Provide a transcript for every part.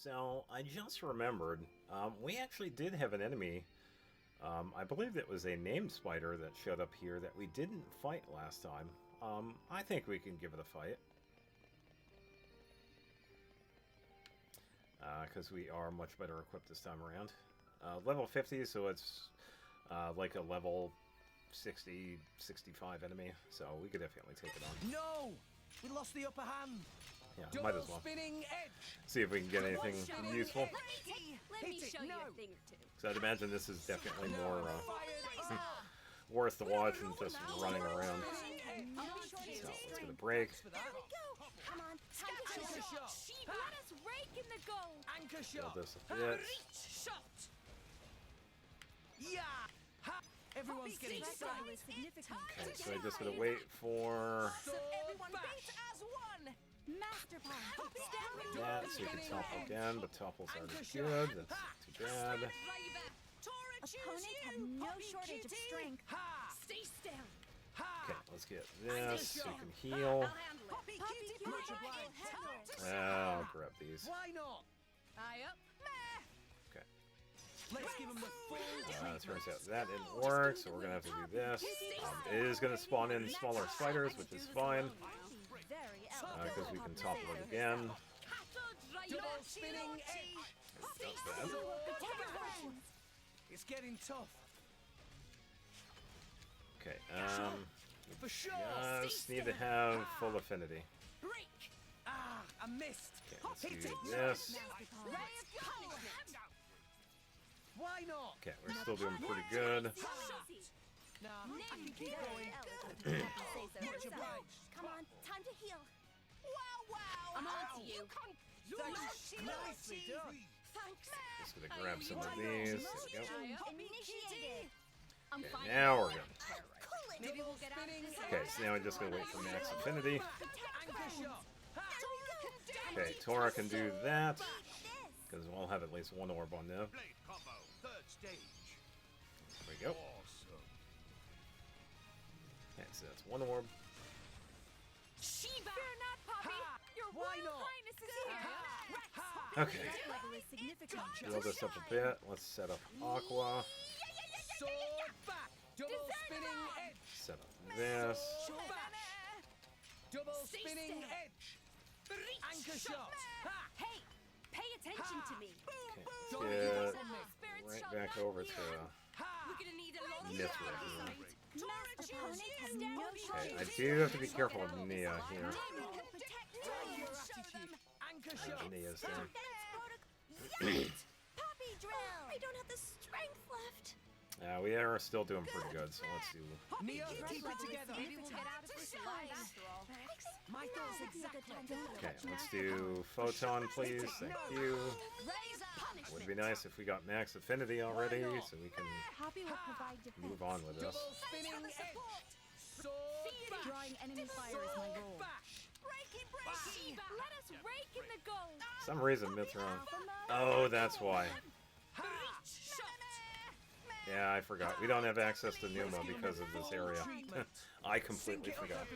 So, I just remembered, we actually did have an enemy. I believe that was a named spider that showed up here that we didn't fight last time. I think we can give it a fight. Because we are much better equipped this time around. Level 50, so it's like a level 60, 65 enemy, so we could definitely take it on. No! We lost the upper hand. Yeah, might as well. Spinning edge. See if we can get anything useful. Let me show you a thing or two. So I'd imagine this is definitely more worth the watch than just running around. So let's get a break. Come on, time to shoot. Let us rake in the goal. Anchor shot. Build this a bit. Shot. Yeah. Ha. Everyone's getting sight. Okay, so I'm just gonna wait for Everyone beat as one. Master Paw. that so you can topple again, but topple's already good. That's not too bad. Opponents have no shortage of strength. Stay still. Okay, let's get this so you can heal. I'll grab these. Why not? Eye up. Okay. Let's give them the full Turns out that didn't work, so we're gonna have to do this. It is gonna spawn in smaller spiders, which is fine, because we can topple it again. double spinning edge. That's bad. It's getting tough. Okay, For sure. just need to have full affinity. Break. Ah, I missed. Okay, let's do this. Why not? Okay, we're still doing pretty good. Nah, I can keep going. Much obliged. Come on, time to heal. Wow! I'm on to you. Thanks. Nicely done. Thanks. Just gonna grab some of these. There we go. Eye up. Initiated. I'm Okay, fine. now we're good. Maybe we'll get out of this. Okay, so now I'm just gonna wait for max affinity. Anchor shot. Okay, Tora can do that, because we'll have at least one orb on them. Blade combo, third stage. There we go. Awesome. Okay, so that's one orb. Shiva. Fear not, Poppy. Your Why Royal not? Highness is here. Okay, Level is significant. build this up a bit. Let's set up Aqua. Sword back. Double spinning edge. Set up this. Back. Double spinning edge. Anchor shot. Ha. Hey, pay attention to me. Okay, let's get right back over to We're gonna need a lot of Mithra here. Master opponent has no Okay, I shortage. do have to be careful of Nia here. Anchor shot. Nia's there. Puppy drill. I don't have the strength left. We are still doing pretty good, so let's do. Neo, keep it together. Maybe we'll get out of this alive after all. My thoughts exactly. Okay, let's do Photon, please. Thank you. Would be nice if we got max affinity already, so we can Poppy will provide defense. move on with Double this. spinning edge. Sword back. Drawing enemy fire is my role. Back. Shiva, let us rake in the goal. For some reason, Mithra. Oh, that's why. Yeah, I forgot. We don't have access to Numa because of this area. I completely forgot.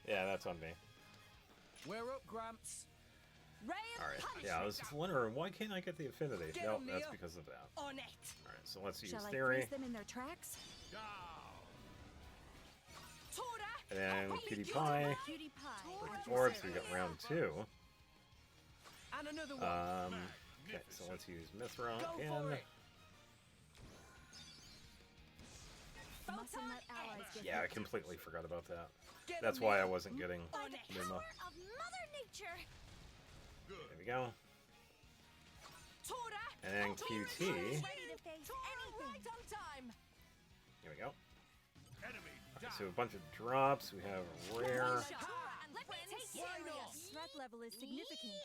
Yeah, that's on me. We're up, Gramps. Alright, yeah, I was wondering, why can't I get the affinity? Nope, that's because of that. On it. Alright, so let's use Shall I Theory. freeze them in their tracks? And then PewDiePie. Cutie pie. Orbs, we got round 2. And another one. Okay, so let's use Mithra Go for again. it. Mustn't let allies get Yeah, I hit. completely forgot about that. Get That's him, why I Neo. wasn't getting By the Numa. power of Mother Nature. There we go. Tora. And then QT. Ready to face anything. Right on time. Here we go. Enemy Okay, so a bunch of drops. We have rare. Let me take it. Threat level is significant.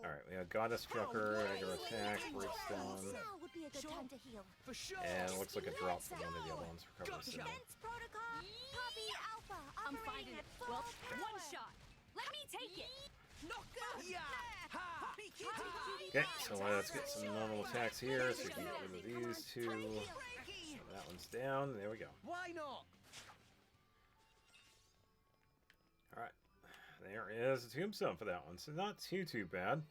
Alright, we have Goddess Trucker, Egger Attack, Breakstone, Now would be a good time to heal. For sure. and it looks like a drop from one of the other ones. Recover Gotcha. soon. Defense protocol. Poppy Alpha. I'm Operating finding at it. full Well, power. one shot. Let me take it. Yeah. Ha. Okay, so let's get some normal attacks here so we can get rid of these two. That one's down. There we go. Why not? Alright. There is a tombstone for that one, so not too bad.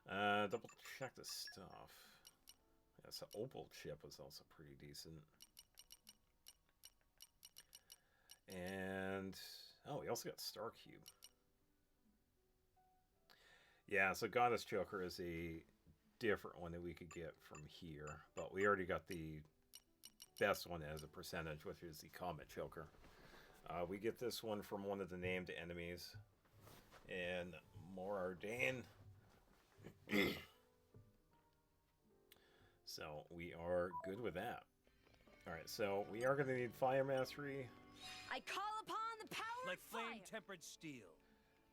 Double check the stuff. Yeah, so Opal chip was also pretty decent. And oh, we also got Star Cube. Yeah, so Goddess Choker is a different one that we could get from here, but we already got the best one as a percentage, which is the Comet Choker. We get this one from one of the named enemies in More Ardain. So we are good with that. Alright, so we are going to need Fire Mastery. I call upon the power Like of fire. flame-tempered steel.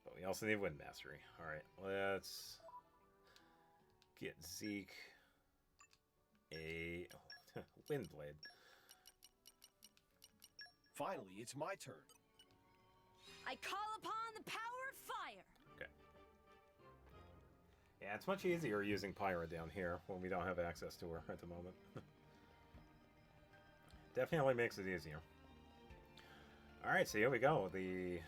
But we also need Wind Mastery. Alright, let's get Zeke a Wind Blade. Finally, it's my turn. I call upon the power of fire. Okay. Yeah, it's much easier using Pyra down here when we don't have access to her at the moment. Definitely makes it easier. Alright, so here we go. The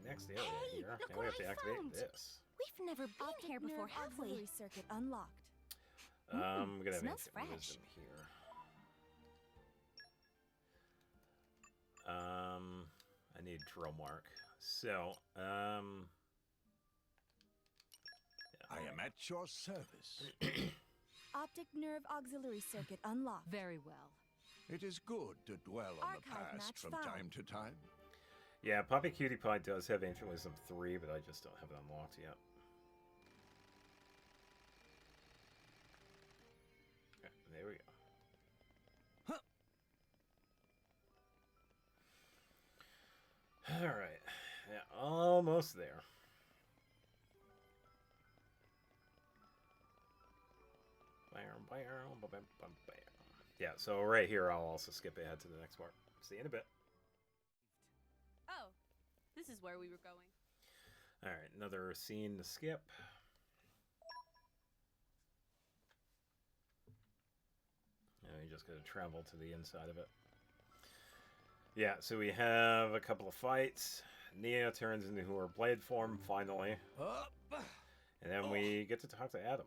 next area Hey, here. look And we what have to I activate found. this. We've never been Optic here before, nerve have we? auxiliary circuit unlocked. We're gonna have smells ancient fresh. wisdom here. I need drill mark. So, I am at your service. Optic nerve auxiliary circuit unlocked. Very well. It is good to dwell on the Archive past match from found. time to time. yeah, Poppy Cutie Pie does have Ancient Wisdom 3, but I just don't have it unlocked yet. Okay, there we go. Alright. Yeah, almost there. Yeah, so right here I'll also skip ahead to the next part. See you in a bit. Oh, this is where we were going. Alright, another scene to skip. And you just gotta travel to the inside of it. Yeah, so we have a couple of fights. Nia turns into her blade form, finally. Up. And then we get to talk to Adam.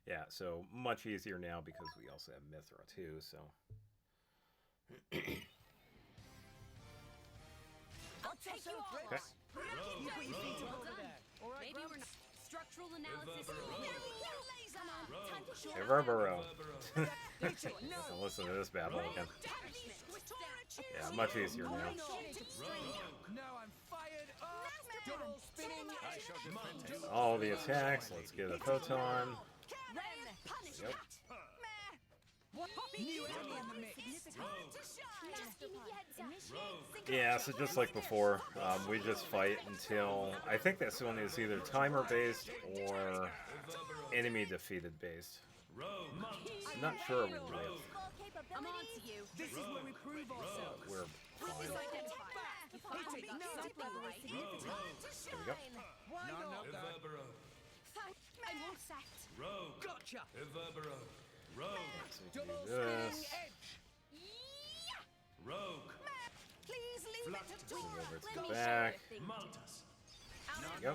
Yeah, so much easier now because we also have Mithra too, so... I'll take you all Okay. on. You put your feet Well over done. there. All right, Maybe we're not. Structural analysis. Come on, time to show Reverbero. No. Listen to this battle again. Yeah, much easier now. Now I'm fired up. Double spinning. I shall defend it. All the attacks, let's get a photon. Yep. New enemy in the mix. Yeah, so just like before, we just fight until... I think this one is either timer-based or enemy defeated based. I'm not sure really. I'm on to you. This is where we prove ourselves. We're fine. You finally got something right. There we go. Why not? I'm all set. Gotcha. So we can Double do this. spinning edge. Please leave it to Move Tora. over to Let the me back. show you a thing. There we go.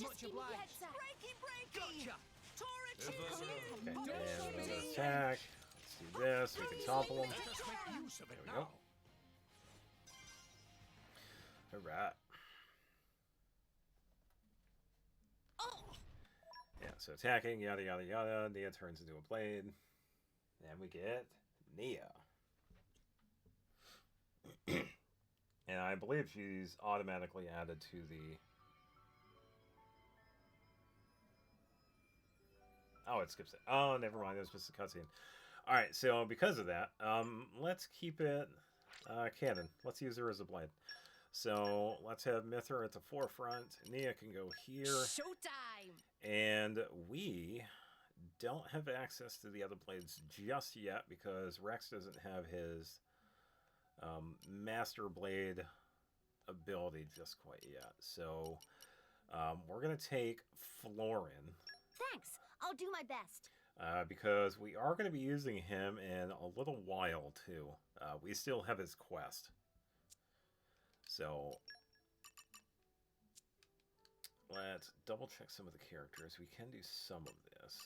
Much obliged. Breaky, breaky. Gotcha. Tora, choose Okay, and me. another attack. Let's do this. We can topple him. Just make use of it There we now. go. Alright. Yeah, so attacking, yada yada yada. Nia turns into a blade. Then we get Nia. And I believe she's automatically added to the... Oh, it skips it. Oh, never mind. It was just a cutscene. Alright, so because of that, let's keep it canon. Let's use her as a blade. So let's have Mithra at the forefront. Nia can go here. Showtime. And we don't have access to the other blades just yet because Rex doesn't have his Master Blade ability just quite yet. So we're going to take Florin Thanks. I'll do my best. because we are going to be using him in a little while too. We still have his quest. So let's double check some of the characters. We can do some of this.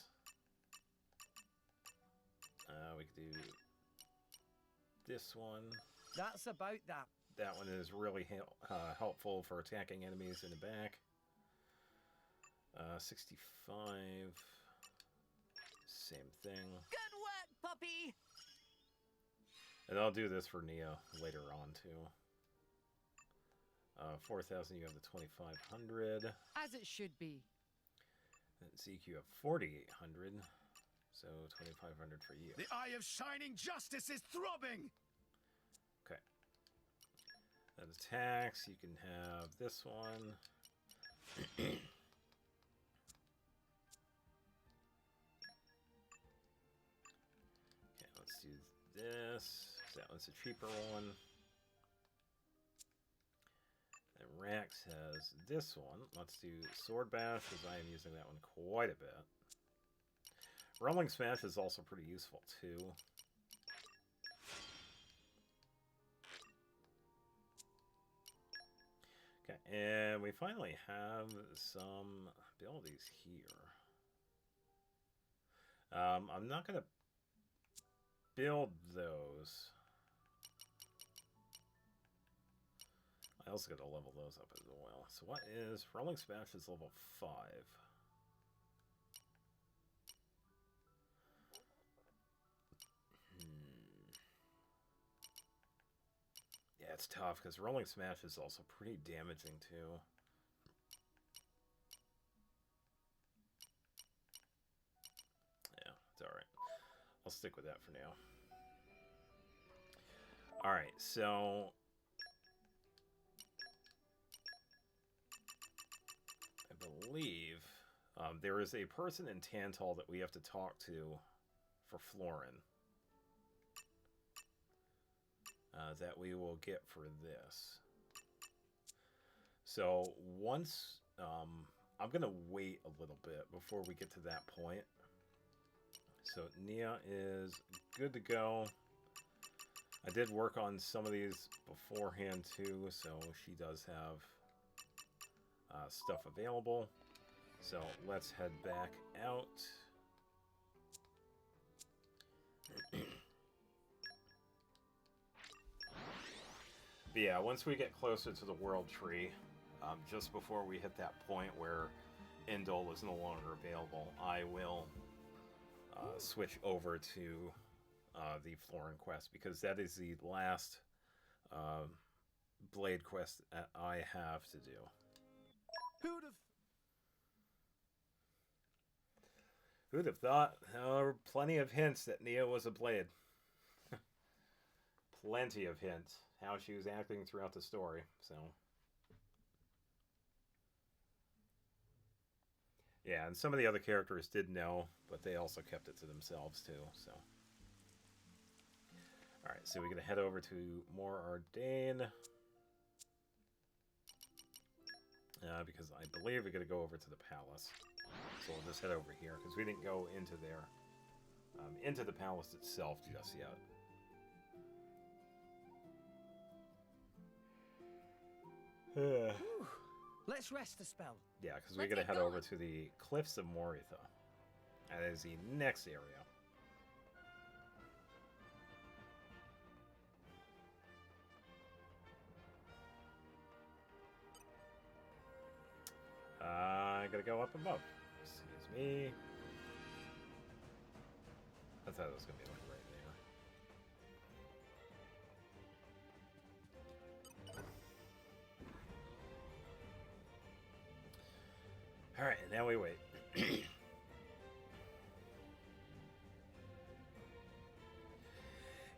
We could do this one. That's about that. That one is really helpful for attacking enemies in the back. 65. Same thing. Good work, puppy! And I'll do this for Nia later on, too. 4,000, you have the 2,500. As it should be. And Zeke, you have 4,800. So 2,500 for you. The eye of shining justice is throbbing! Okay. That attacks. You can have this one. Okay, let's do this. That one's a cheaper one. And Rax has this one. Let's do Sword Bash, because I am using that one quite a bit. Rolling Smash is also pretty useful, too. Okay, and we finally have some abilities here. I'm not going to build those. I also got to level those up as well. So what is... Rolling Smash is level 5. Yeah, it's tough, because Rolling Smash is also pretty damaging, too. Yeah, it's alright. I'll stick with that for now. Alright, so... I believe there is a person in Tantal that we have to talk to for Florin. That we will get for this. So once I'm gonna wait a little bit before we get to that point. So Nia is good to go. I did work on some of these beforehand too, so she does have stuff available. So let's head back out. But yeah, once we get closer to the World Tree, just before we hit that point where Indole is no longer available, I will switch over to the Florin quest, because that is the last Blade quest that I have to do. Who'd have thought? There were plenty of hints that Nia was a Blade. Plenty of hints. How she was acting throughout the story, so... Yeah, and some of the other characters did know, but they also kept it to themselves, too, so... Alright, so we're going to head over to Mor Ardain. Because I believe we're going to go over to the palace. So we'll just head over here, because we didn't go into there, into the palace itself just yet. Let's rest a spell. Yeah, because we're going to head over to the Cliffs of Moritha. That is the next area. I gotta go up above. Excuse me. I thought it was gonna be like right there. Alright, now we wait.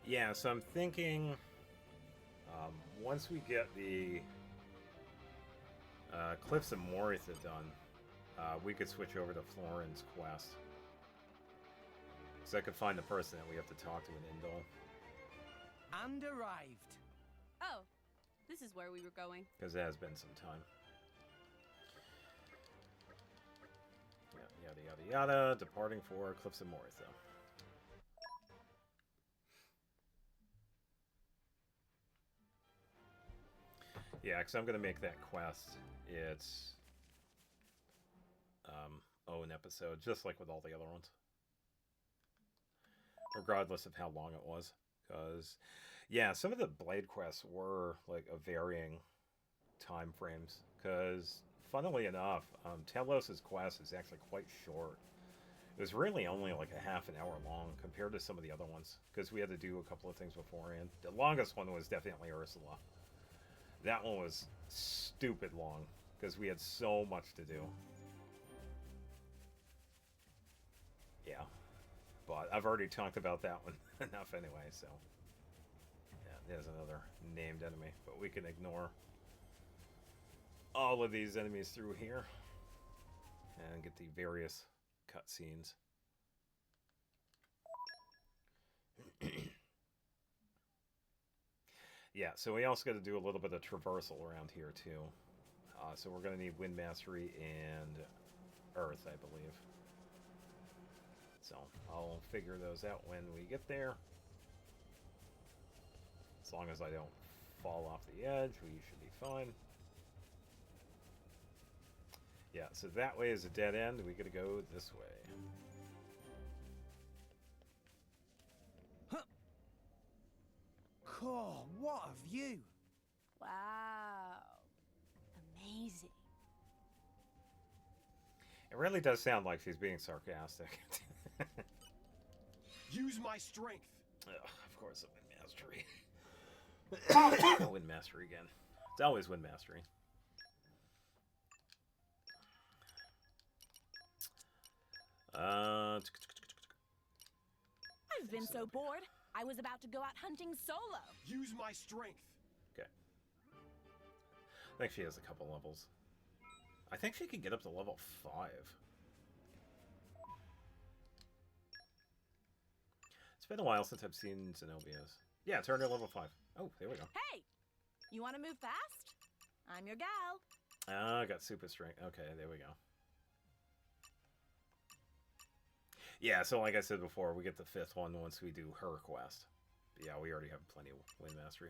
Yeah, so I'm thinking once we get the Cliffs of Moritha done, we could switch over to Florin's quest. So I could find the person that we have to talk to in Indole. And arrived. Oh, this is where we were going. Because it has been some time. Yeah, yada yada yada. Departing for Cliffs of Moritha. Yeah, because I'm going to make that quest its own episode, just like with all the other ones. Regardless of how long it was. Because, yeah, some of the Blade quests were, like, of varying time frames. Because, funnily enough, Telos' quest is actually quite short. It was really only like a half an hour long compared to some of the other ones. Because we had to do a couple of things beforehand. The longest one was definitely Ursula. That one was stupid long. Because we had so much to do. Yeah. But I've already talked about that one enough anyway, so. Yeah, there's another named enemy. But we can ignore all of these enemies through here. And get the various cutscenes. Yeah, so we also got to do a little bit of traversal around here too. So we're going to need Wind Mastery and Earth, I believe. So I'll figure those out when we get there. As long as I don't fall off the edge, we should be fine. Yeah, so that way is a dead end. We gotta go this way. Huh. Cool, what a view! Wow. Amazing. It really does sound like she's being sarcastic. Use my strength. Ugh, of course, Wind Mastery. Wind Mastery again. It's always Wind Mastery. I've been so bored. I was about to go out hunting solo. Use my strength. Okay. I think she has a couple levels. I think she can get up to level 5. It's been a while since I've seen Xenoblade. Yeah, turn to level 5. Oh, there we go. Hey! You want to move fast? I'm your gal. Ah, I got super strength. Okay, there we go. Yeah, so like I said before, we get the 5th one once we do her quest. But yeah, we already have plenty of Wind Mastery.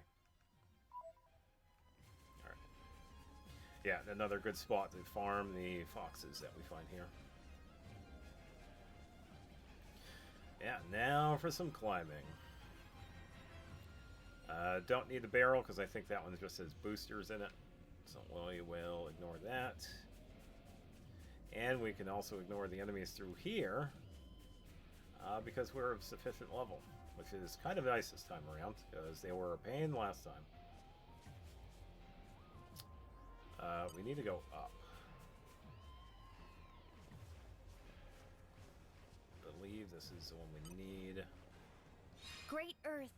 Alright. Yeah, another good spot to farm the foxes that we find here. Yeah, now for some climbing. Don't need the barrel because I think that one just has boosters in it. So we will ignore that. And we can also ignore the enemies through here. Because we're of sufficient level, which is kind of nice this time around, because they were a pain last time. We need to go up. I believe this is the one we need. Great Earth,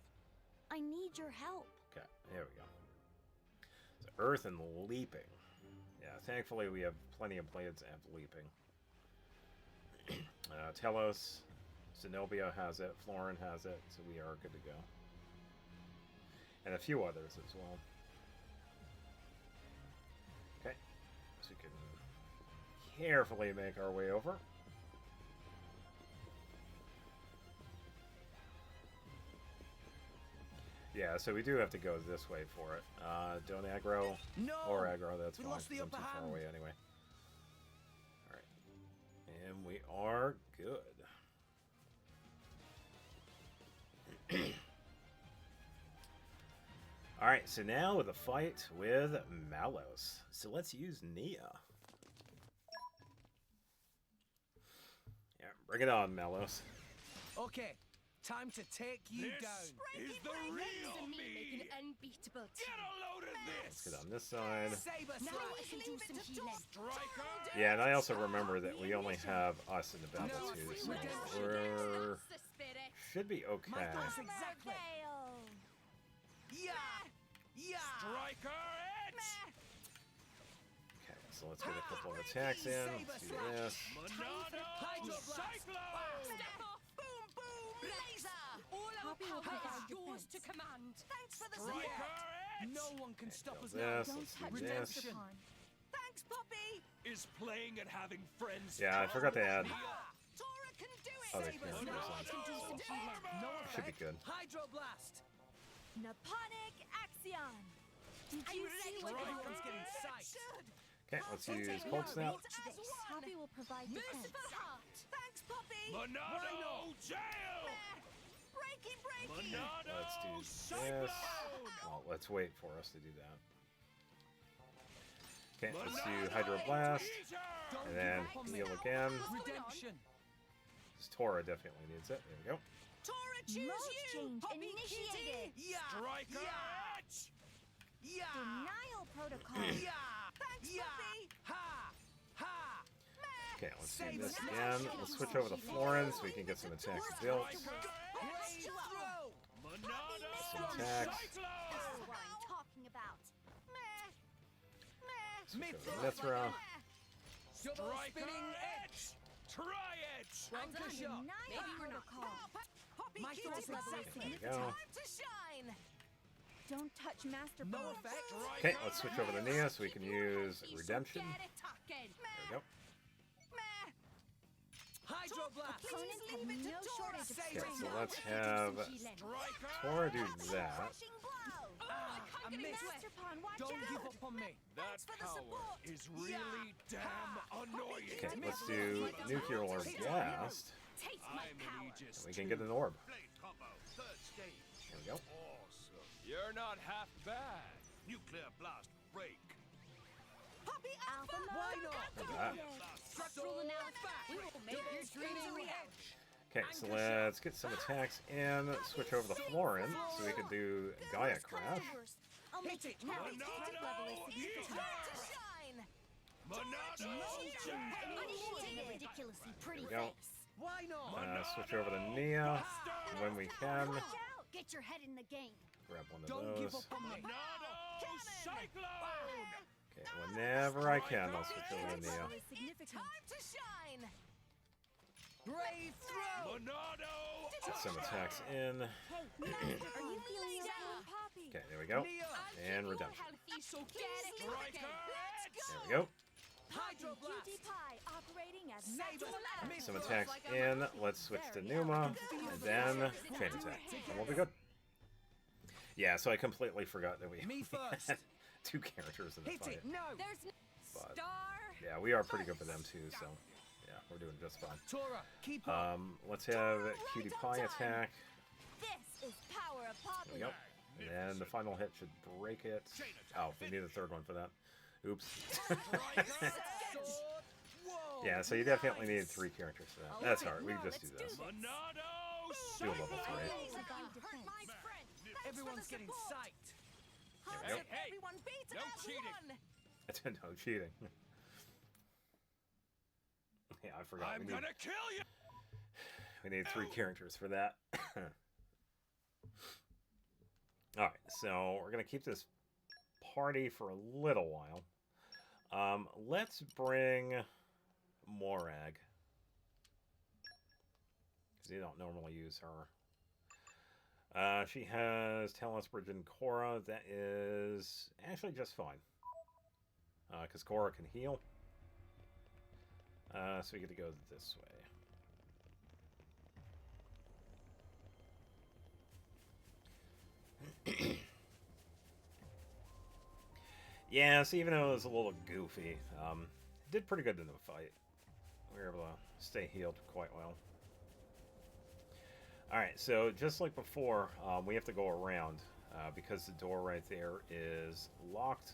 I need your help. Okay, there we go. So Earth and leaping. Yeah, thankfully we have plenty of blades that have leaping. Telos. Zenobia has it, Florin has it, so we are good to go. And a few others as well. Okay, so we can carefully make our way over. Yeah, so we do have to go this way for it. Don't aggro, No! or aggro, that's We fine, lost the 'cause I'm upper too far hand. away anyway. Alright. And we are good. Alright, so now with a fight with Malos. So let's use Nia. Yeah, bring it on, Malos. Okay, time to take you This down. is the real me. Unbeatable Get a load of Let's this. get on this side. Saber Now slash. I can do some healing. Striker. Yeah, and I also remember that we only have us in the battle No, too, so redemption. we're... That's the spirit. should be okay. My thoughts exactly. Gale. Yeah! Yeah! Striker Edge. Okay, so let's get a couple of attacks in. Let's do this. Monado Cyclone. Step off. Boom, boom, laser. All our Poppy will power provide is yours defense. to command. Thanks for the Striker support. Edge. No one can stop Go us now. this, Don't let's touch do the this. Stefan. Thanks, Poppy. Is playing at having friends. Yeah, I forgot to add Tora can do it. other Saber characters Slash. on. Can do some healing. No Should be effect. good. Hydro blast. Naponic Axion. Did you see what Everyone's getting psyched. Okay, let's use Cold Snap. Watch this. Poppy will provide defense. Thanks, Poppy. Monado jail! Breaky. Monado Let's do this. cyclone! Oh, let's wait for us to do that. Okay, let's do Hydro Blast, Don't and then give up on me. heal again. Redemption. This Tora definitely needs it. There we go. Tora, choose Mode you. change Poppy initiated. Kitty. Striker edge! Denial protocol. Thanks, Poppy. Okay, let's do this again. Let's switch over to Florence so we can get some attacks built. Let's throw. Monado Some attacks. This is what I'm talking about. Switch over to Mithra. Double Striker spinning edge! Try it! Bunker shot. Denial protocol. Poppy My Kitty. thoughts level is exactly. There we go. Time to shine. Don't touch Master No Ball. effect. Okay, let's switch over to Nia so we can use Redemption. Get it talking. There we go. Hydro blast. Opponents have no shortage of Okay, strength. so let's have Striker Tora do that. Crushing blow. I missed. Master Pawn, watch Don't out. give up on me. That for the power support. is really damn annoying. Okay, let's do Nuclear Orb Blast. Taste my I'm power. an Aegis. We can get an orb. Blade combo, third stage. There we go. Awesome. You're not half bad. Nuclear blast break. Poppy Alpha Alpha. Why mode not? activated. Structural analysis. We will make Don't your be treating dreams a me. reality. Okay, so let's get some attacks in. Switch over to Florence so we can do Gaia Crash. I'll make Hit it it. count. Monado Level is significant. Time to shine. Monado jail! Initiated. Ridiculously pretty There we go. face. Why not? Switch over to Nia when we can. Watch out. Get your head in the game. Grab one of Don't give those. up on me. Monado cyclone! Okay, whenever I can, I'll switch over to Nia. Level is significant. Time to shine. Brave throw. Monado! Get some attacks in. Hey, Master, are you feeling okay? Poppy? Okay, there we go. Nia. And Redemption. Healthy, so get it Striker talking. edge! There we go. Hydro Cutie blast. Pie operating as Save Master it. Get some attacks in. Let's switch to Numa. And then Chain Attack. And we'll be good. Yeah, so I completely forgot that we Me first. had two characters in the Hit fight. it. No. There's no But star. yeah, we are pretty good for them too, so yeah, we're doing just fine. Tora, keep up. Let's have Cutie Pie attack. This is power of Poppy. There we go. And then the final hit should break it. Oh, we need a third one for that. Oops. Sword. Whoa. Yeah, so you definitely need three characters for that. That's hard. We can just do this. Monado Do level 3. Provide defense. My friend. Thanks Everyone's for the getting support. psyched. There we Hearts go. of everyone beat no as cheating. one. No cheating. Yeah, I forgot. I'm gonna kill you! We need three characters for that. Alright, so we're going to keep this party for a little while. Let's bring Morag. Because you don't normally use her. She has Talents Bridge and Korra. That is actually just fine. Because Korra can heal. So we get to go this way. Yeah, so even though it was a little goofy, it did pretty good in the fight. We were able to stay healed quite well. Alright, so just like before, we have to go around because the door right there is locked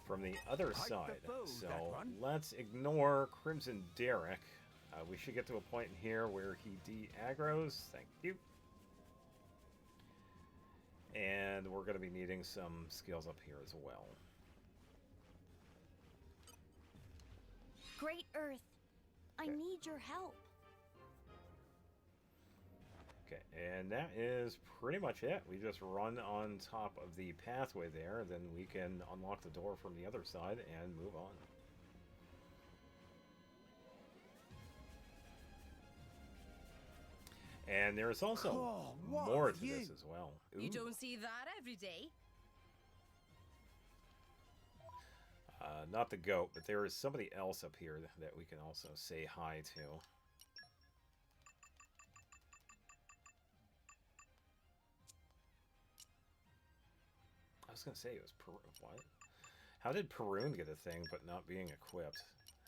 from the other Hike the side. foe, So that one. let's ignore Crimson Derek. We should get to a point in here where he de-aggroes. Thank you. And we're going to be needing some skills up here as well. Great Earth, I Okay. need your help. Okay, and that is pretty much it. We just run on top of the pathway there, then we can unlock the door from the other side and move on. And there's also Oh, what more a to this view. as well. You Ooh. don't see that every day. Not the goat, but there is somebody else up here that we can also say hi to. I was gonna say it was what? How did Perun get a thing but not being equipped?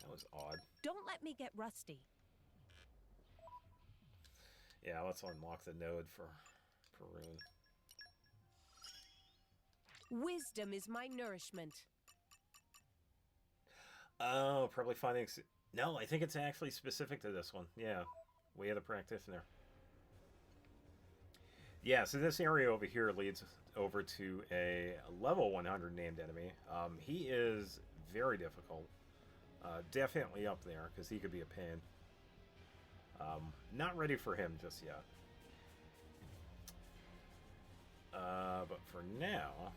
That was odd. Don't let me get rusty. Yeah, let's unlock the node for Perun. Wisdom is my nourishment. Oh, probably finding... No, I think it's actually specific to this one. Yeah, Way of the Practitioner. Yeah, so this area over here leads over to a level 100 named enemy. He is very difficult. Definitely up there, because he could be a pain. Not ready for him just yet. But for now...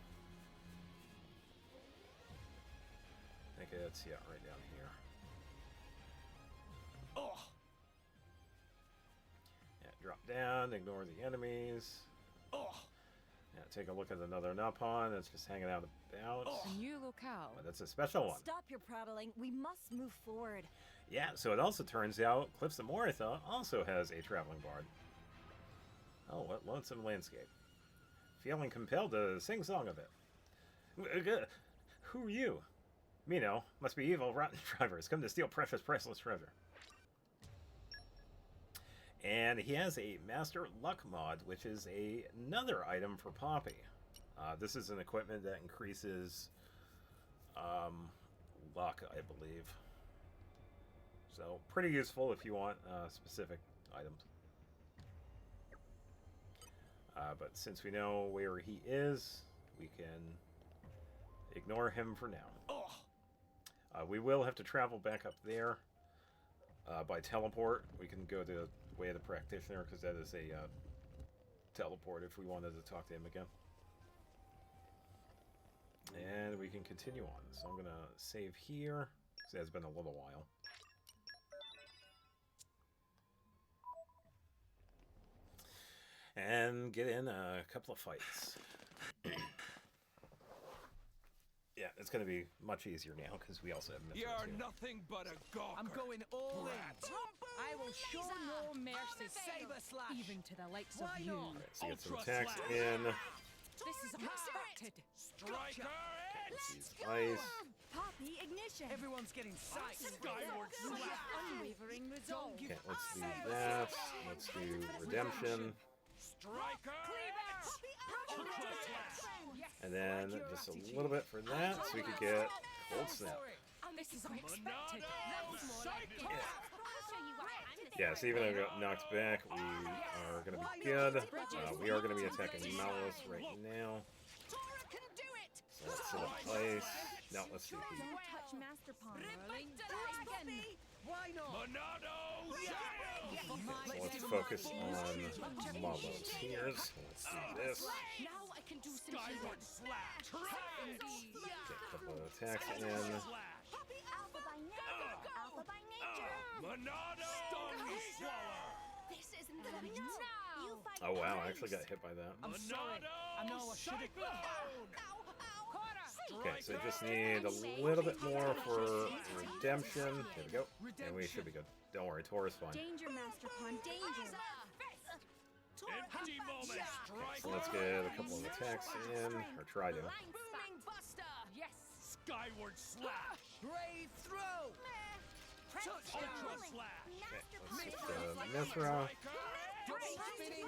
I think it's, yeah, right down here. Oh. Yeah, drop down, ignore the enemies. Oh. Yeah, take a look at another Napon that's just hanging out about. A new locale. But that's a special one. Stop your prattling. We must move forward. Yeah, so it also turns out Cliffs of Moritha also has a traveling bard. Oh, what lonesome landscape. Feeling compelled to sing song of it. Who are you? Mino, must be evil, rotten drivers, come to steal precious, priceless treasure. And he has a Master Luck mod, which is another item for Poppy. This is an equipment that increases luck, I believe. So, pretty useful if you want specific items. But since we know where he is, we can ignore him for now. We will have to travel back up there by teleport. We can go to Way of the Practitioner, because that is a teleport if we wanted to talk to him again. And we can continue on. So I'm going to save here, because it has been a little while. And get in a couple of fights. Yeah, it's going to be much easier now because we also have Mithras You're here. nothing but a gawker. I'm going all in. I will show no mercy. Saber slash. Even to the likes Why of you. not? Right, so get some Ultra attacks slash. in. This is unexpected. Striker Use ice. Poppy, ignition. Everyone's getting psyched. Skyward slash. Unwavering resolve. Okay, let's do that. Let's do Redemption. Striker. Ultra And then just a little bit for that, so we could get Cold Snap. This is unexpected. Yeah, so even though we got knocked back, we are going to be good. We are going to be attacking Malus right now. So let's set up ice. No, let's do heat. Don't touch Master Pawn. Why not? Monado. So let's focus on Malos here. So let's do this. Now I can do some Skyward slash. Get a couple of attacks in. Poppy, alpha by nature. Alpha by nature. Monado. Stun Swaller. This isn't the right now. You fight Oh wow, I orange. actually got hit by that. I'm sorry. I know I should have. Okay, so just need a little bit more for Redemption. There we go. And we should be good. Don't worry, Tor's fine. Danger, Master Pawn. Danger. Empty moment. So let's get a couple of attacks in, or try to. Booming Buster. Yes. Skyward slash. Brave throw. Touch Ultra down. slash. Okay, let's switch to Mithra. Double spinning.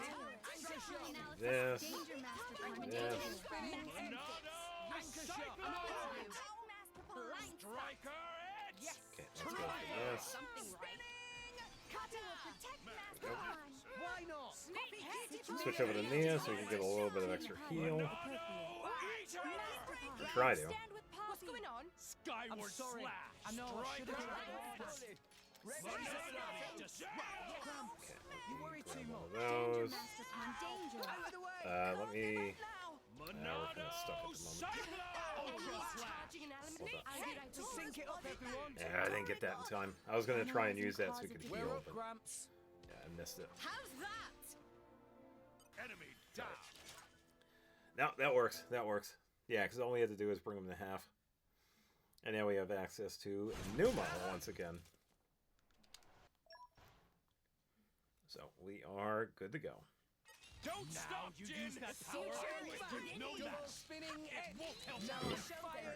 Anchor shot. This. Danger, Master Pawn. Yes. Danger. Anchor shot. Master Pawn. Striker. Yes. Okay, let's go for this. Something right. Kata will protect Master Pawn. Why not? Switch over to Nia so we can get a little bit of extra heal. Or try to. Stand with What's Poppy. going on? I'm Skyward sorry. slash. I know I should have Striker. You worry too Grab one much. of those. Master Pawn. Danger. Out of the way. Let me... we're Monado. kind of stuck at the moment. Ultra slash. Charging an element. Hold I'll be right with you. Sync it up, everyone. Yeah, I didn't get that in time. I was going to try and use that so we could We're heal, up, but Gramps. yeah, I missed it. How's that? Enemy down. No, that works. That works. Yeah, because all we had to do is bring them to half. And now we have access to Numa once again. So we are good to go. Don't stop, you Jin. use that power. No match.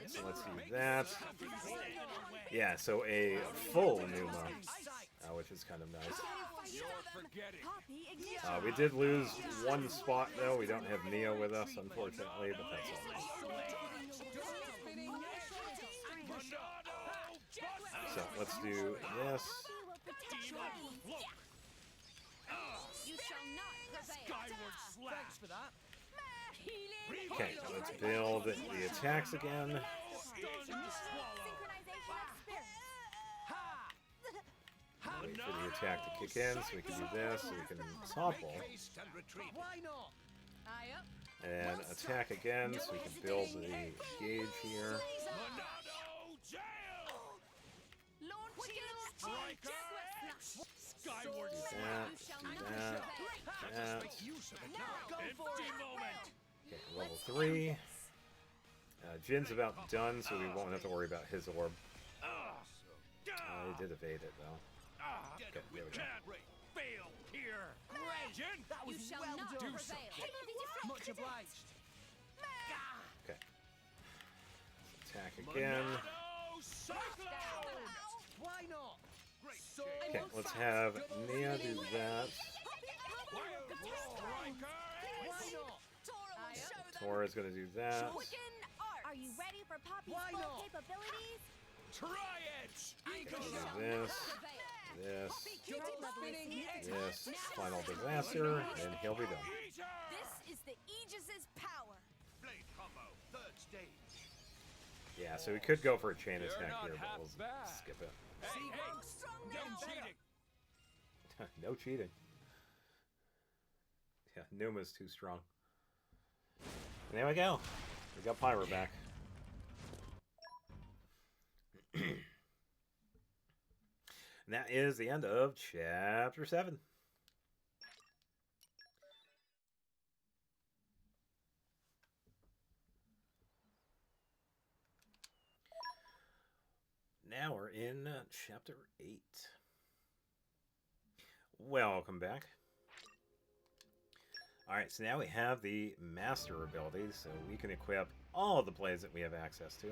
So let's do that. Yeah, so a full Numa, which is kind of nice. We did lose one spot though. We don't have Neo with us, unfortunately, but that's all right. So let's do this. You shall not prevail. Thanks for that. Okay, let's build the attacks again. Synchronization of spirit. Wait for the attack to kick in so we can do this, so we can topple. Why not? Aye up. And attack again so we can build the gauge here. Skyward Do that. Okay, level 3. Jin's about done, so we won't have to worry about his orb. He did evade it, though. Okay, there we go. Fail here. Jin, That was You shall well not done. prevail. Much obliged. Okay. Attack again. Why not? So Okay, let's have Nia do that. Why not? Tora's gonna do that. Are you ready for Poppy's Why full not? capabilities? try it. Do this. This. This. Final disaster, and he'll be done. This is the Aegis's power. Blade combo, third stage. Yeah, so we could go for a chain You're attack not here, but half we'll bad. skip it. Hey, no cheating. No cheating. Yeah, Numa's too strong. And there we go. We got Pyro back. And that is the end of Chapter 7. Now we're in Chapter 8. Welcome back. Alright, so now we have the Master abilities, so we can equip all the blades that we have access to,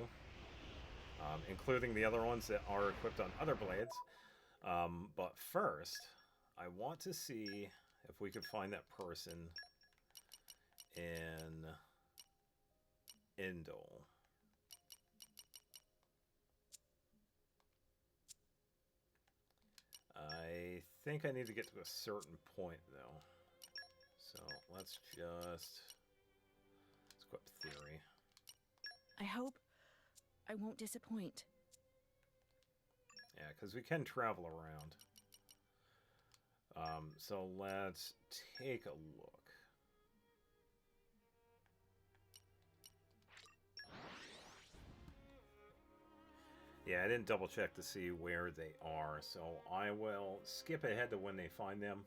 including the other ones that are equipped on other blades. But first, I want to see if we could find that person in Indol. I think I need to get to a certain point, though. So let's just equip theory. I hope I won't disappoint. Yeah, because we can travel around. So let's take a look. Yeah, I didn't double check to see where they are, so I will skip ahead to when they find them.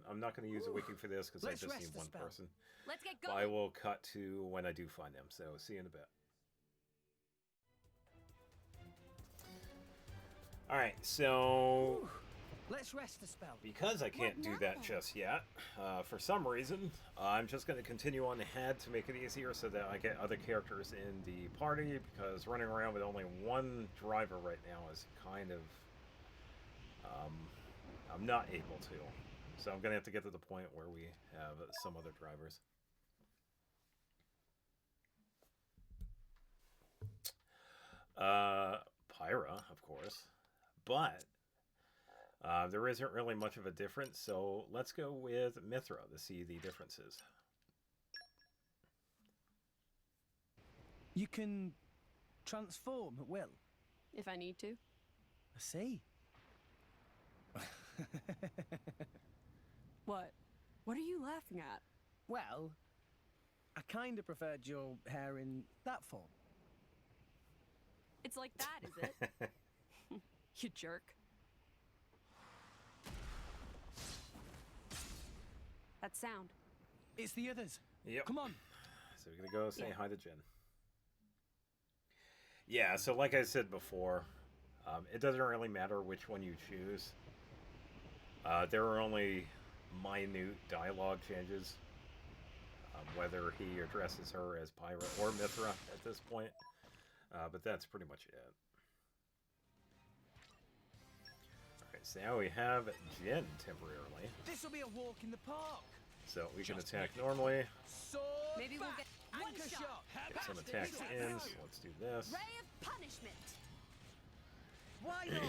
I'm not going to use a wiki for this because I Let's just rest need the one spell. person. Let's get But going. I will cut to when I do find them, so see you in a bit. Alright, so Let's rest the spell. because I can't do that just yet, for some reason, I'm just going to continue on ahead to make it easier so that I get other characters in the party, because running around with only one driver right now is kind of, I'm not able to. So I'm going to have to get to the point where we have some other drivers. Pyra, of course. But there isn't really much of a difference, so let's go with Mithra to see the differences. You can transform at will. If I need to. I see. What? What are you laughing at? Well, I kind of preferred your hair in that form. It's like that, is it? You jerk. That sound. It's the others. Yep. Come on. So we're going to go say Yeah. hi to Jin. Yeah, so like I said before, it doesn't really matter which one you choose. There are only minute dialogue changes. whether he addresses her as Pyra or Mithra at this point. But that's pretty much it. Alright, so now we have Jin temporarily. This will be a walk in the park. So we can attack normally. Sword Maybe we'll back. get one Anchor shot. Get some attacks in, so let's do this. Ray of punishment. Why not?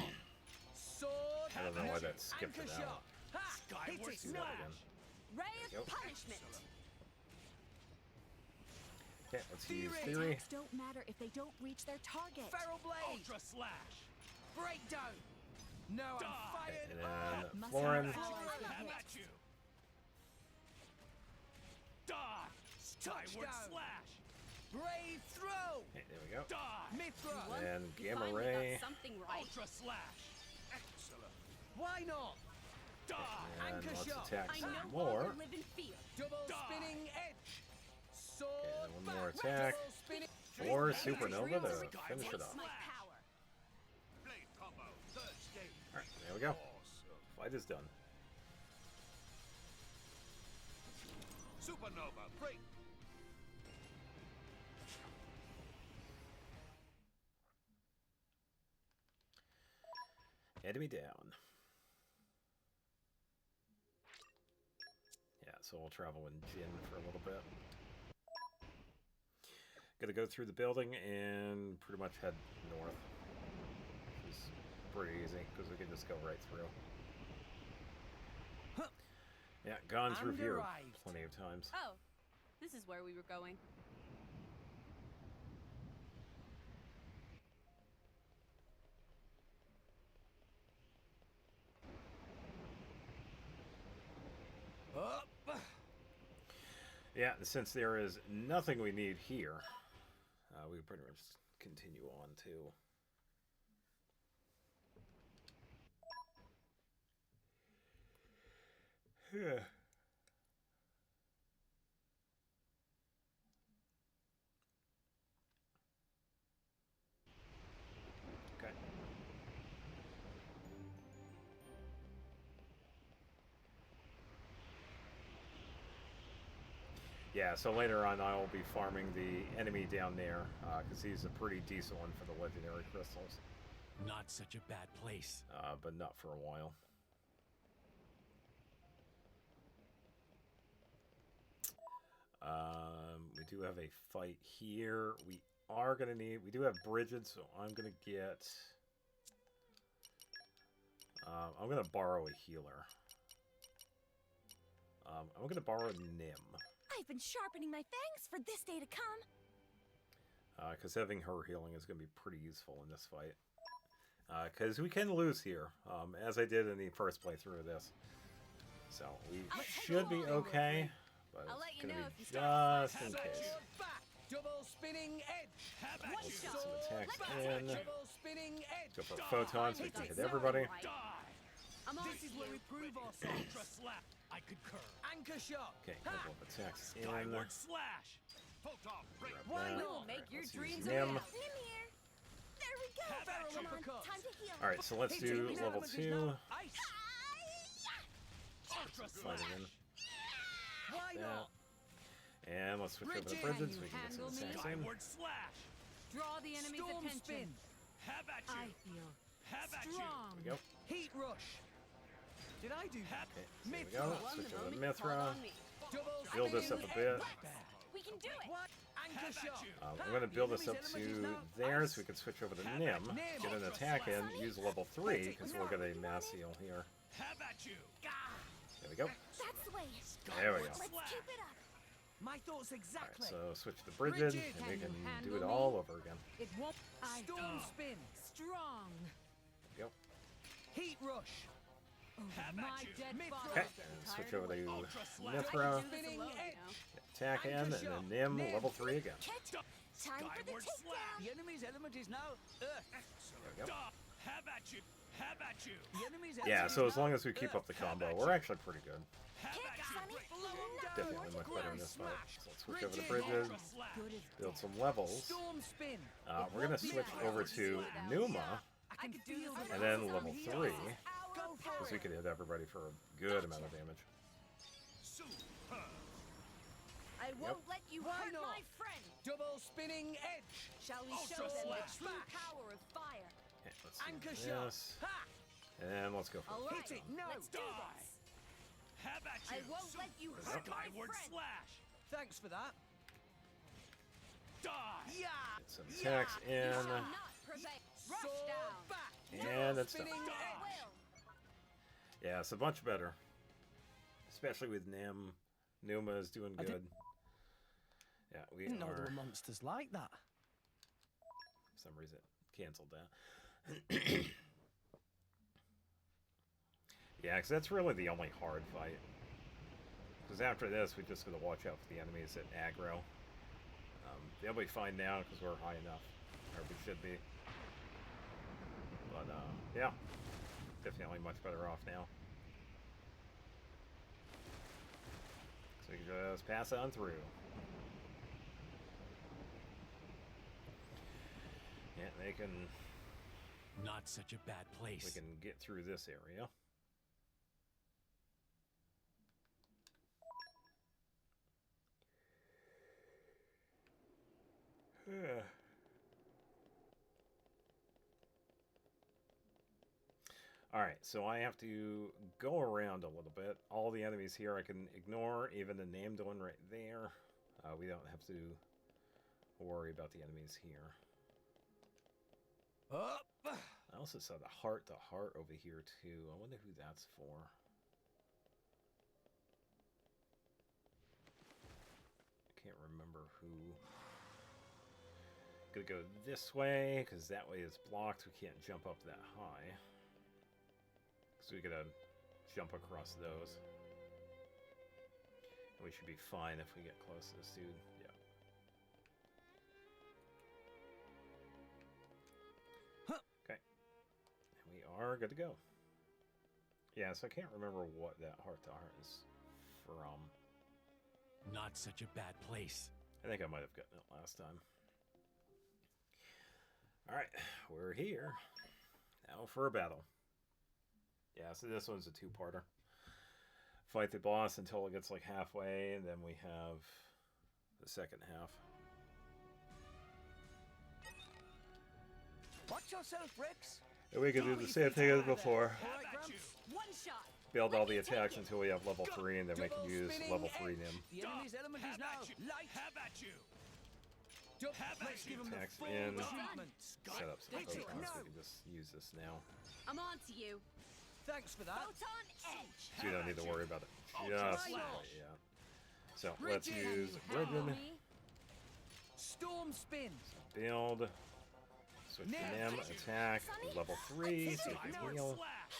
Sword. I don't know why that skipped Anchor it out. shot. Ha! Hit Skyward it. Do that again. Ray There of we go. punishment. Okay, let's use Theory. Theory. Attacks don't matter if they don't reach their target. Feral blade. Ultra slash. Breakdown. No, I'm fired. And then Must Florin. have Have at you. Die. Skyward Touchdown. slash. Brave throw. Okay, there we go. Die. Mithra. And You Gamma finally Ray. got something right. Ultra slash. Excellent. Why not? Die. And Anchor let's shot. attack I some no more. longer live in fear. Double Die. spinning edge. Sword Okay, one more back. attack. Double spinning. Or Anchor Supernova drill. to finish it Taste off. my power. Blade combo. Third stage. Alright, there we go. Awesome. Fight is done. Supernova. Break. Enemy down. Yeah, so we'll travel in Jin for a little bit. Gonna go through the building and pretty much head north. Which is pretty easy, because we can just go right through. Yeah, gone through And here arrived. plenty of times. Oh, this is where we were going. Up. Yeah, and since there is nothing we need here, we pretty much continue on too. Yeah. Okay. Yeah, so later on I'll be farming the enemy down there, because he's a pretty decent one for the legendary crystals, Not such a bad place. but not for a while. We do have a fight here. We are going to need... We do have bridges, so I'm going to get... I'm going to borrow a healer. I'm going to borrow Nim. I've been sharpening my fangs for this day to come. Because having her healing is going to be pretty useful in this fight. Because we can lose here, as I did in the first playthrough of this. So we should be okay, but I'll let it's you going know to if be you start just in Sword case. back. Double spinning edge. Have at Let's you. get some attacks Back. in. Double spinning edge. Go for photons so we can hit everybody. Die. I'm on This to is where you. we prove ourselves. Ultra slap. I concur. Anchor shot. Okay, Ha! couple of attacks in. Skyward slash. Photon. Break. Grab Why that. not? We'll make your Let's use dreams a Nim. reality. Nim here. There we go. Have at you. Come on, Uppercut. time to heal. Alright, so let's His do healing level element is 2. now ice. Ultra Slide slash. it in. Why That. not? And let's switch over to Bridges. bridges so we Can can get you some handle me? attacks in. Skyward slash. Draw the enemy's Storm attention. spin. Have at I you. feel Have at you. strong. There we go. Heat rush. Did I do that? Okay, so there we Mithra. go. Won Switch the over to moment you Mithra. called on me. Double Build this up a spinning bit. edge. We can do it. What? Anchor Have at shot. you. I'm going to build this up to there so we can switch over to Nim, get an attack in, use level 3, because we'll get a mass heal here. Have at you. There we go. That's the way. There we go. Let's keep it up. My thoughts Alright, exactly. so switch to bridges, Bridget, and we can can you do it handle all me? over again. It won't. I Storm spin. strong. Yep. Heat rush. Have My at you. dead Mithra. body. Okay, and switch over to Ultra slash. Mithra, Do this Spinning alone, edge. you know. attack in, and then Nim, level 3 again. Kit, time for the Skyward slash. takedown. The enemy's element is now Earth. There we go. Die. Have at you. Have at you. The enemy's Yeah, element so is as long now as we keep Earth. up the combo, we're actually pretty good. Have Kick, at you. Sonny. Not Definitely much much better in this fight. Smash. So let's switch over to Bridges. bridges, Ultra slash. Good as build some levels. Storm spin. We're going to switch over to Numa, I can feel the and then forces level on here. 3, Go for because we it. could hit everybody for a good amount of damage. Super. I I won't let you Why hurt not? my friend. Double spinning edge. Shall we Ultra show them the slash. true Smash. power of fire? Okay, let's do Anchor shot. this. Ha! And let's go for All it. right, Hit it. No. let's do Die. this. Have at I you. won't let you hurt my Skyward friend. slash. Thanks for that. Die. Yeah. Get some attacks in. Shall not prevail. Rush Sword down. back. And it's spinning done. edge. Will. Yeah, it's a bunch better. Especially with Nim. Numa is doing I good. didn't- Yeah, we Didn't know there are. were monsters like that. For some reason, canceled that. Yeah, because that's really the only hard fight. Because after this, we just got to watch out for the enemies that aggro. They'll be fine now because we're high enough. Or we should be. But, yeah. Definitely much better off now. So we can just pass on through. Yeah, they can... Not such a bad place. We can get through this area. Alright, so I have to go around a little bit. All the enemies here I can ignore, even the named one right there. We don't have to worry about the enemies here. Up. I also saw the heart to heart over here too. I wonder who that's for. I can't remember who. Gonna go this way because that way it's blocked. We can't jump up that high. So we gotta jump across those. And we should be fine if we get close to this dude. Yeah. Okay. And we are good to go. Yeah, so I can't remember what that heart-to-heart is from. Not such a bad place. I think I might have gotten it last time. Alright, we're here. Now for a battle. Yeah, so this one's a two-parter. Fight the boss until it gets like halfway, and then we have the second half. Watch yourself, Rex. And we can do the same thing as before. All right, Gramps. One shot. Build all the attacks until we have level 3, and then we can Double use spinning level 3 edge. Nim. The enemy's element is Have now at you. light. Have at you. Let's give him the Attacks full in. treatment. Set up some Hit it. photons, No. we can just use this now. I'm on to you. Thanks for that. Photon edge. So you don't need to worry about it Ultra just slash. yeah. So let's Bridget. use Handle Bridget. me. Storm spin. Build. Switch to Now. Nim. Attack. Level 3, so we can Skyward heal. slash.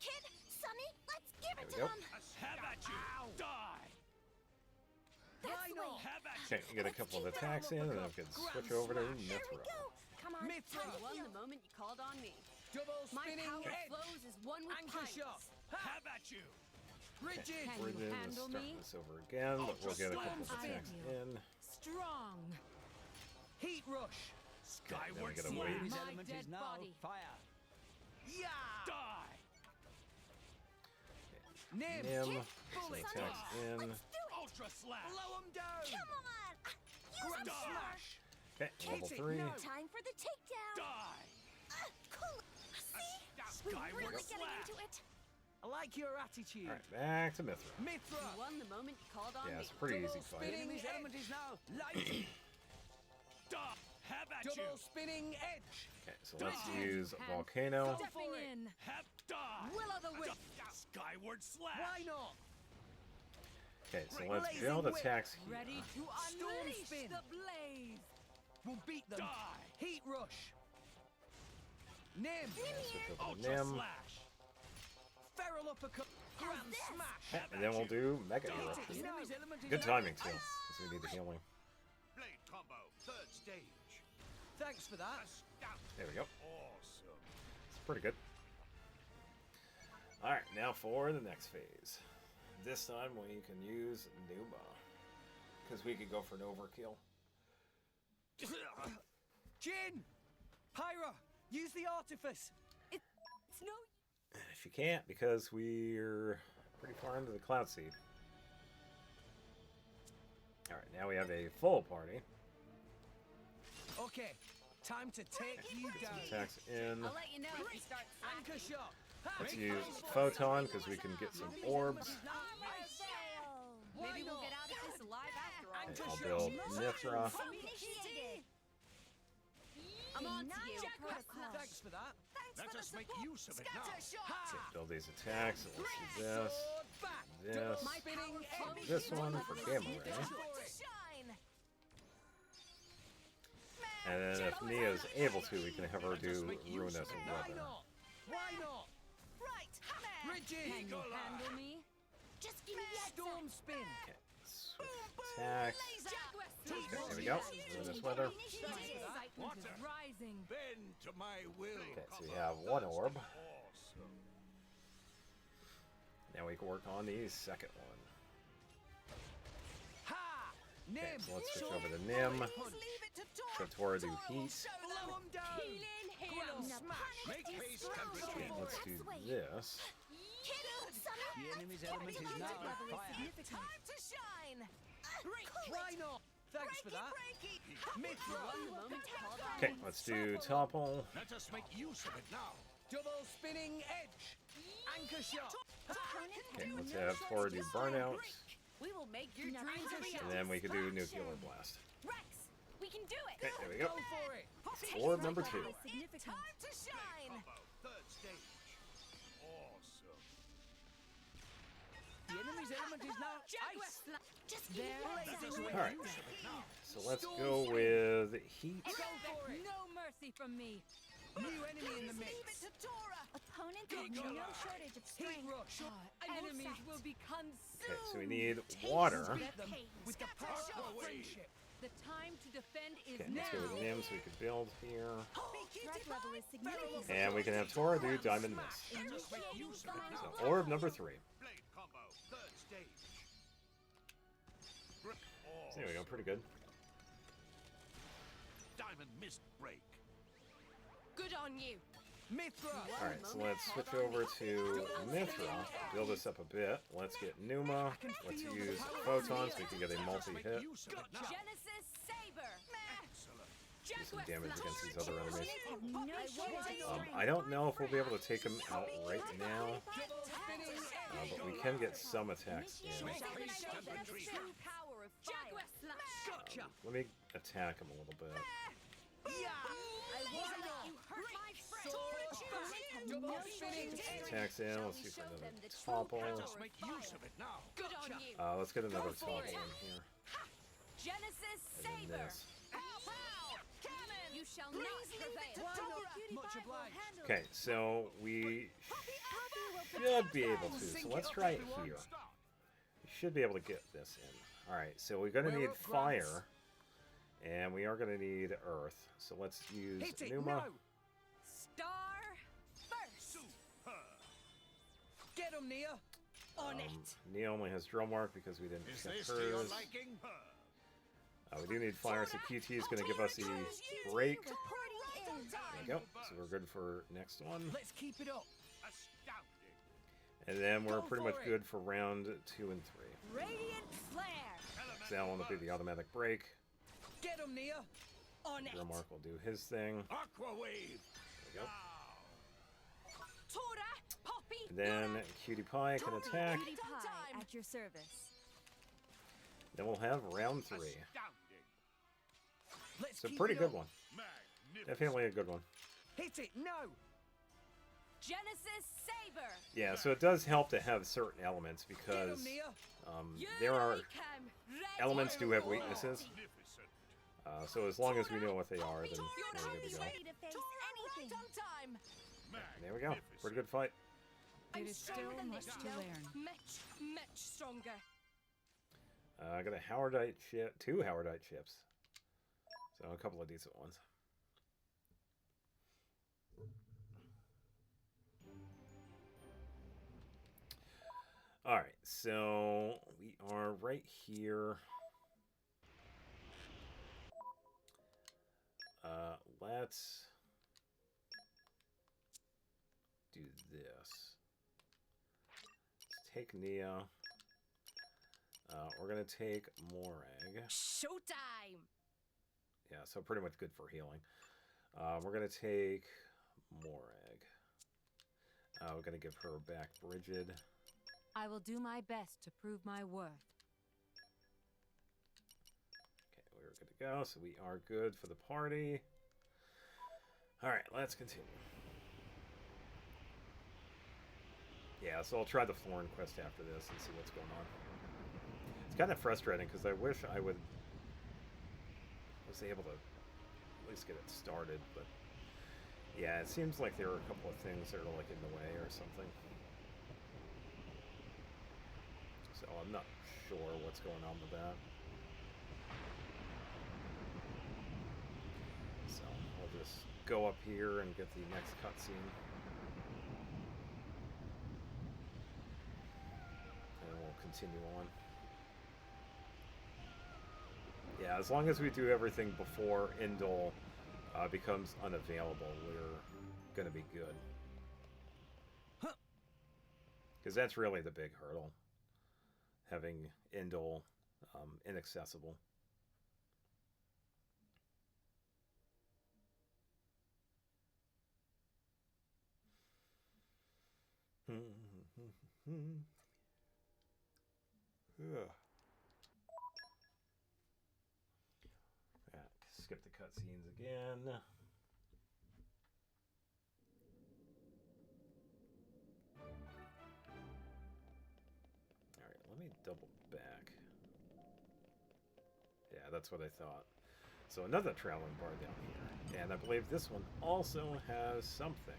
Kid, Sonny, let's give it There we to go. him. Have at you. Die. That's Why the not? way. Have at Okay, you. get a couple of attacks in, and then we can switch over to Here we Mithra. go. Come on, Mithra. time I to won heal. the moment you called on me. Double My spinning power edge. flows as one with Anchor pirates. shot. Ha! Have at you. Rigid. Can you Bridget, let's handle start me? this over again, but we'll get a couple of Ultra attacks slam. in. Strong. Heat rush. Skyward gotta slash. wait. His My element dead is now body. fire. Yeah. Die. Nim. Nim, some Bullet. attacks in. Let's do it. Ultra slash. Blow him down. Come on. Use Grab him, sir. smash. Okay, level Hit it. 3. No. Time for the takedown. Die. Cool. See? We're Skyward really getting slash. into it. I like your attitude. Alright, back to Mithra. Mithra. You won the moment you called on Yeah, me. it's a pretty Double easy fight. spinning his element is now light. Die. Have at you. Double spinning edge. Okay, so let's Bridget. use Hand. Volcano. Go Stepping for it. in. Have die. Will o' the wisp. Skyward slash. Why not? Okay, so let's Blazing build whip. attacks here. Ready to Storm unleash spin. the blaze. We'll beat them. Die. Heat rush. Nim. Switch over to Ultra Nim. slash. Feral uppercut. Grand this? smash. Okay, and then we'll do Mega Die. Eruption. His enemy's element is Good now timing too, ice. because we need the healing. Blade combo. Third stage. Thanks for that. There we go. Awesome. It's pretty good. Alright, now for the next phase. This time we can use Numa. Because we could go for an overkill. Jin. Pyra. Use the artifice. It's no. If you can't, because we're pretty far into the Cloud Seed. Alright, now we have a full party. Okay, time to take you Get some down. attacks in. I'll let you know if you start Anchor slacking. shot. Let's use Photon because we can get some orbs. Maybe we'll get out of this alive after all. Okay, I'll build Mithra. Initiated. I'm on to you. Protocol. Thanks for that. Let us make use of it now. Okay, build these attacks. And let's do this. Sword back. This. My spinning edge. This one for Gamma Ray. And then if Nia's able to, we can have her do Ruinous Why Weather. not? Why not? Right, hammer. Rigid. Can you handle me? Just give me that. Storm spin. Okay, switch attacks. Okay, there we go. Ruinous Weather. Excitement is rising. Bend to my will. Okay, so we have one orb. Awesome. Now we can work on the second one. Ha! Nim. Okay, so let's switch over to Nim. Satora do Heat. Blow 'em down. Healing, Ground heal. smash. Make haste and Okay, retreat. let's do this. The enemy's element is now fire. Time to shine. Why not? Thanks for that. Mithra. One moment to call that. Okay, let's do Topple. Let us make use of it now. Double spinning edge. Anchor shot. Okay, let's have Tora do Burnout. We will make your dreams a And reality. then we can do Nuclear Blast. Rex, we can do it. Okay, there we Go go. for it. Orb number 2. Time to shine. Combo. Third stage. Awesome. The enemy's element is now Jaguar ice. slap. Just give me There that. is Alright, so let's go with Heat. Go for it. No mercy from me. New enemy in the mix. Opponent has no shortage of Heat strength. rush. Enemies will be consumed. Okay, so we need water. Get them with the power of friendship. The time to defend is Okay, now. let's go with Nim so we can build here. Threat level is significant. And we can have Tora do Diamond Mist. Initiating final So orb number 3. Blade combo. Third stage. So there we go, pretty good. Diamond mist break. Good on you. Mithra. Alright, so let's switch over to Mithra. Build this up a bit. Let's get Numa. Let's use Photon so we can get a multi-hit. Use of it now. Genesis Saber. Excellent. Do some damage against these other enemies. have no shortage of strength. I don't know if we'll be able to take them out right now, Double spinning edge. but we can get some attacks in. Make haste and retreat. True power of fire. Gotcha. Let me attack him a little bit. Yeah. You hurt my friend. Sword back. Double spinning edge. Attacks in. Let's see for another topple. Let us make use of it now. Good on you. Let's get another topple in here. Genesis And then Saber. this. You shall not prevail. Why not? Much obliged. Okay, so we should be able to. So let's try it here. We should be able to get this in. Alright, so we're going to need fire. And we are going to need earth. So let's use Hit it. Numa. No. Star first. Get him, Nia. On it. Nia only has drum work because we didn't Is check this to your hers. liking? We do need fire, so QT is going to give us the break. Reporting in. There we go. So we're good for next one. Let's keep it up. Astounding. And then we're Go pretty for much it. good for round 2 and 3. Radiant flare. So that one will be the automatic break. Get him, Nia. On it. Drummark will do his thing. Aqua wave. There we go. Tora, Poppy. And then Cutie Pie can attack. Cutie pie at your service. Then we'll have round 3. Astounding. Let's It's a keep pretty it good up. one. Magnificent. Definitely a good one. Hit it. No. Genesis Saber. Yeah, so it does help to have certain elements Get because him, Nia. there are You come ready. elements do have weaknesses. Magnificent. So as long as we know what they are, then we're good to go. Ready to face anything. There we go. Pretty good fight. It is still much to learn. Much stronger. I got a Howardite ship, 2 Howardite ships. So a couple of decent ones. Alright, so we are right here. Let's do this. Let's take Nia. We're going to take Morag. Showtime! Yeah, so pretty much good for healing. We're going to take Morag. We're going to give her back Brigid. I will do my best to prove my worth. Okay, we're good to go. So we are good for the party. Alright, let's continue. Yeah, so I'll try the Florin quest after this and see what's going on. It's kind of frustrating because I wish I was able to at least get it started, but yeah, it seems like there are a couple of things that are like in the way or something. So I'm not sure what's going on with that. So I'll just go up here and get the next cutscene. And we'll continue on. Yeah, as long as we do everything before Indol becomes unavailable, we're going to be good. Because that's really the big hurdle. Having Indol inaccessible. Skip the cutscenes again. Alright, let me double back. Yeah, that's what I thought. So another traveling bar down here. And I believe this one also has something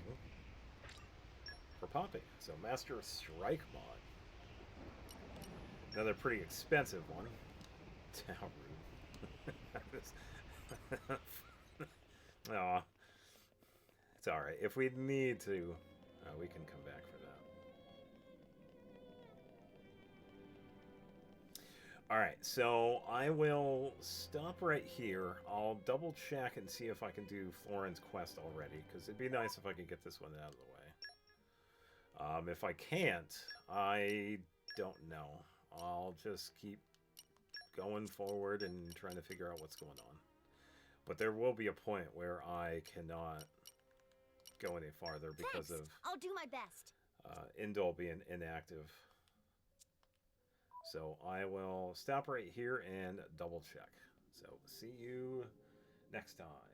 for popping. So Master Strike mod. Another pretty expensive one. How rude. Aw. It's alright. If we need to, we can come back for that. Alright, so I will stop right here. I'll double check and see if I can do Florin's quest already, because it'd be nice if I could get this one out of the way. If I can't, I don't know. I'll just keep going forward and trying to figure out what's going on. But there will be a point where I cannot go any farther because Thanks. of I'll do my best. Indol being inactive. So I will stop right here and double check. So see you next time.